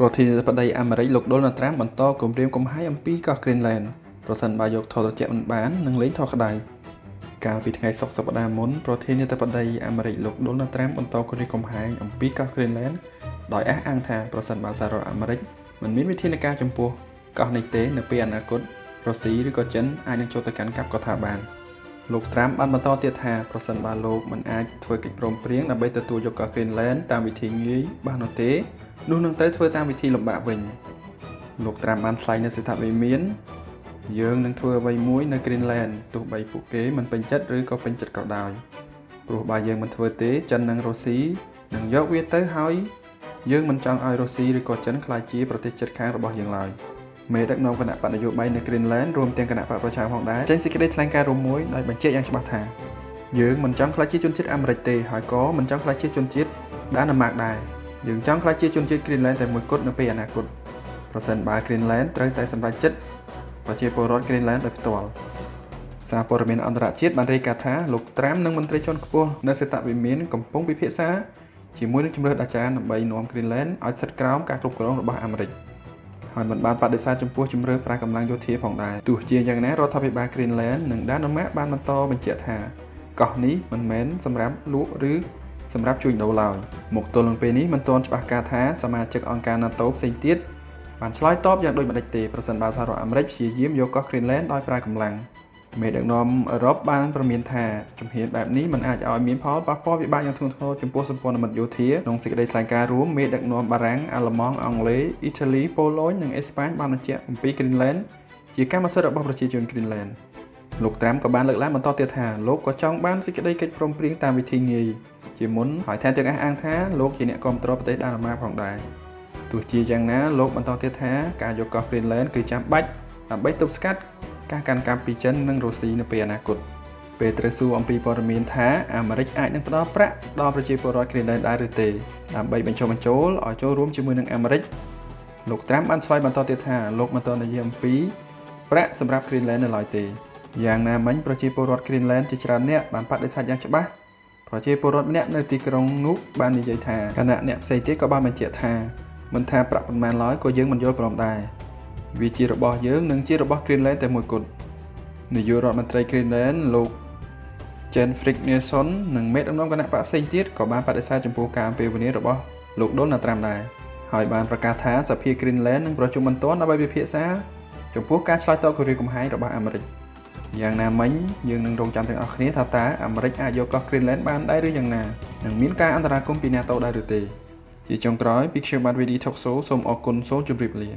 ប្រធានាធិបតីអាមេរិកលោក Donald Trump បន្តគម្រាមកំហែងអំពីកោះ Greenland ប្រសិនបើយកថតត្រជាក់មិនបាននឹងលែងថតក្តៅកាលពីថ្ងៃសុក្រសប្តាហ៍មុនប្រធានាធិបតីអាមេរិកលោក Donald Trump បន្តគម្រាមកំហែងអំពីកោះ Greenland ដោយអះអាងថាប្រសិនបើសហរដ្ឋអាមេរិកមិនមានវិធានការចំពោះកោះនេះទេនៅពេលអនាគតរុស្ស៊ីឬក៏ចិនអាចនឹងចូលទៅកាន់កាប់កោះថាបានលោក Trump បានបន្តទៀតថាប្រសិនបើលោកមិនអាចធ្វើកិច្ចព្រមព្រៀងដើម្បីទទួលយកកោះ Greenland តាមវិធីងាយបាននោះទេនោះនឹងត្រូវធ្វើតាមវិធីលំបាកវិញលោក Trump បានថ្លែងនៅសេដ្ឋវិមានយើងនឹងធ្វើអ្វីមួយនៅ Greenland ទោះបីពួកគេមិនពេញចិត្តឬក៏ពេញចិត្តក៏ដោយព្រោះបើយើងមិនធ្វើទេចិននិងរុស្ស៊ីនឹងយកវាទៅហើយយើងមិនចង់ឲ្យរុស្ស៊ីឬក៏ចិនក្លាយជាប្រទេសជិតខាងរបស់យើងឡើយមេដឹកនាំគណៈបកនយោបាយនៅ Greenland រួមទាំងគណៈបកប្រជាផងដែរចេញសេចក្តីថ្លែងការណ៍រួមមួយដោយបញ្ជាក់យ៉ាងច្បាស់ថាយើងមិនចង់ក្លាយជាជនជាតិអាមេរិកទេហើយក៏មិនចង់ក្លាយជាជនជាតិដាណឺម៉ាកដែរយើងចង់ក្លាយជាជនជាតិ Greenland តែមួយគត់នៅពេលអនាគតប្រសិនបើ Greenland ត្រូវតែសម្រេចចិត្តប្រជាពលរដ្ឋ Greenland ដោយផ្ទាល់សារព័ត៌មានអន្តរជាតិបានរាយការណ៍ថាលោក Trump និងមន្ត្រីជាន់ខ្ពស់នៅសេដ្ឋវិមានកំពុងពិភាក្សាជាមួយនឹងជំរឿនអាចារ្យដើម្បីនាំ Greenland ឲ្យស្ថិតក្រោមការគ្រប់គ្រងរបស់អាមេរិកហើយមិនបានបដិសេធចំពោះជំរឿនប្រើកម្លាំងយោធាផងដែរទោះជាយ៉ាងណារដ្ឋាភិបាល Greenland និងដាណឺម៉ាកបានបន្តបញ្ជាក់ថាកោះនេះមិនមែនសម្រាប់លក់ឬសម្រាប់ជួញដូរឡើយមកទល់នឹងពេលនេះមិនទាន់ច្បាស់ការថាសមាជិកអង្គការ NATO ផ្សេងទៀតបានឆ្លើយតបយ៉ាងដូចម្តេចទេប្រសិនបើសហរដ្ឋអាមេរិកព្យាយាមយកកោះ Greenland ដោយប្រើកម្លាំងមេដឹកនាំអឺរ៉ុបបានប្រមានថាជំហានបែបនេះមិនអាចឲ្យមានផលប៉ះពាល់វិបាកយ៉ាងធ្ងន់ធ្ងរចំពោះសម្ព័ន្ធមិត្តយោធាក្នុងសេចក្តីថ្លែងការណ៍រួមមេដឹកនាំបារាំងអាល្លឺម៉ង់អង់គ្លេសអ៊ីតាលីប៉ូឡូញនិងអេស្ប៉ាញបានបញ្ជាក់អំពី Greenland ជាកម្មសិទ្ធិរបស់ប្រជាជន Greenland លោក Trump ក៏បានលើកឡើងបន្តទៀតថាលោកក៏ចង់បានសេចក្តីកិច្ចព្រមព្រៀងតាមវិធីងាយជាមុនហើយថែមទាំងអះអាងថាលោកជាអ្នកគាំទ្រប្រទេសដាណឺម៉ាកផងដែរទោះជាយ៉ាងណាលោកបន្តទៀតថាការយកកោះ Greenland គឺចាំបាច់ដើម្បីទប់ស្កាត់ការកាន់កាប់ពីចិននិងរុស្ស៊ីនៅពេលអនាគតពេលត្រូវសួរអំពីព័ត៌មានថាអាមេរិកអាចនឹងផ្ដល់ប្រាក់ដល់ប្រជាពលរដ្ឋ Greenland ដែរឬទេដើម្បីបញ្ចុះបញ្ចូលឲ្យចូលរួមជាមួយនឹងអាមេរិកលោក Trump បានឆ្លើយបន្តទៀតថាលោកមិនទាន់និយាយអំពីប្រាក់សម្រាប់ Greenland នៅឡើយទេយ៉ាងណាមិញប្រជាពលរដ្ឋ Greenland ជាច្រើនអ្នកបានបដិសេធយ៉ាងច្បាស់ប្រជាពលរដ្ឋម្នាក់នៅទីក្រុងនោះបាននិយាយថាគណៈអ្នកផ្សេងទៀតក៏បានបញ្ជាក់ថាមិនថាប្រាក់ប៉ុន្មានឡើយក៏យើងមិនយល់ព្រមដែរវាជារបស់យើងនិងជារបស់ Greenland តែមួយគត់នាយករដ្ឋមន្ត្រី Greenland លោក Jen Frich Nielsen និងមេដឹកនាំគណៈបកផ្សេងទៀតក៏បានបដិសេធចំពោះការអំពាវនាវរបស់លោក Donald Trump ដែរហើយបានប្រកាសថាសភា Greenland នឹងប្រជុំបន្ទាន់ដើម្បីពិភាក្សាចំពោះការឆ្លើយតបគម្រាមកំហែងរបស់អាមេរិកយ៉ាងណាមិញយើងនឹងរងចាំទាំងអស់គ្នាថាតើអាមេរិកអាចយកកោះ Greenland បានដែរឬយ៉ាងណានឹងមានការអន្តរាគមន៍ពី NATO ដែរឬទេជាចុងក្រោយពីខ្ញុំបាន VD Talk Show សូមអរគុណសូមជម្រាបលា